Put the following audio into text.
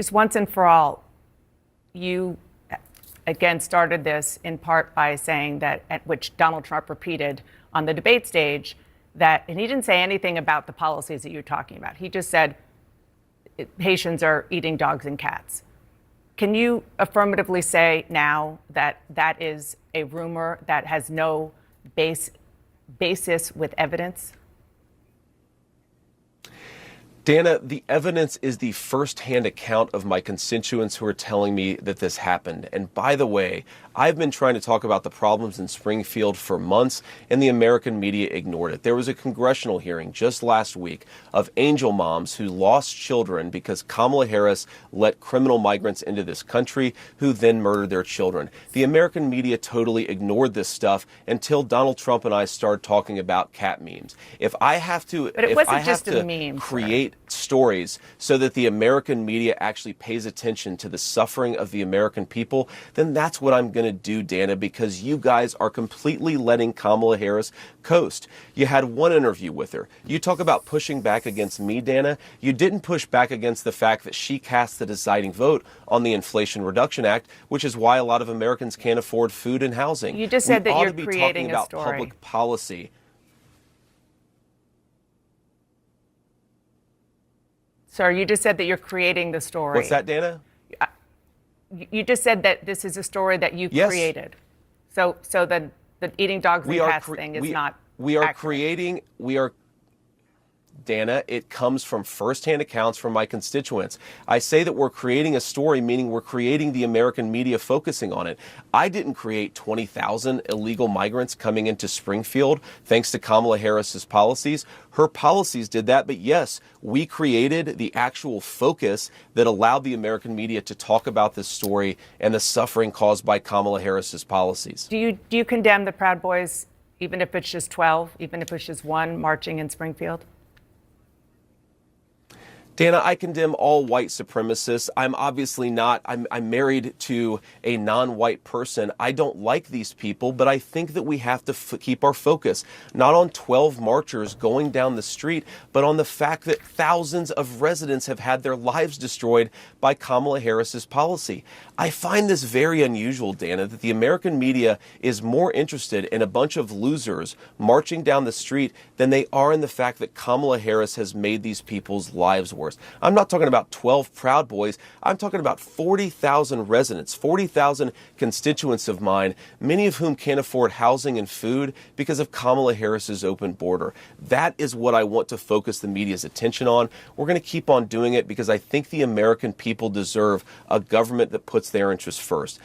Just once and for all, you again started this in part by saying that, at which Donald Trump repeated on the debate stage, that, and he didn't say anything about the policies that you're talking about. He just said Haitians are eating dogs and cats. Can you affirmatively say now that that is a rumor that has no basis with evidence? Dana, the evidence is the firsthand account of my constituents who are telling me that this happened. And by the way, I've been trying to talk about the problems in Springfield for months, and the American media ignored it. There was a congressional hearing just last week of angel moms who lost children because Kamala Harris let criminal migrants into this country who then murdered their children. The American media totally ignored this stuff until Donald Trump and I started talking about cat memes. If I have to, but it wasn't just a meme, create stories so that the American media actually pays attention to the suffering of the American people, then that's what I'm going to do, Dana, because you guys are completely letting Kamala Harris coast. You had one interview with her. You talk about pushing back against me, Dana. You didn't push back against the fact that she cast the deciding vote on the Inflation Reduction Act, which is why a lot of Americans can't afford food and housing. You just said that you're creating creating a story. Public policy. Sir, you just said that you're creating the story. What's that, Dana? You just said that this is a story that you created. So the eating dogs and cats thing is not accurate. Dana, it comes from firsthand accounts from my constituents. I say that we're creating a story, meaning we're creating the American media focusing on it. I didn't create 20,000 illegal migrants coming into Springfield thanks to Kamala Harris's policies. Her policies did that, but yes, we created the actual focus that allowed the American media to talk about this story and the suffering caused by Kamala Harris's policies. Do you condemn the Proud Boys, even if it's just 12, even if it's just one marching in Springfield? Dana, I condemn all white supremacists. I'm obviously not. I'm married to a non-white person. I don't like these people, but I think that we have to keep our focus not on 12 marchers going down the street, but on the fact that thousands of residents have had their lives destroyed by Kamala Harris's policy. I find this very unusual, Dana, that the American media is more interested in a bunch of losers marching down the street than they are in the fact that Kamala Harris has made these people's lives worse. I'm not talking about 12 Proud Boys. I'm talking about 40,000 residents, 40,000 constituents of mine, many of whom can't afford housing and food because of Kamala Harris's open border. That is what I want to focus the media's attention on. We're going to keep on doing it because I think the American people deserve a government that puts their interests first.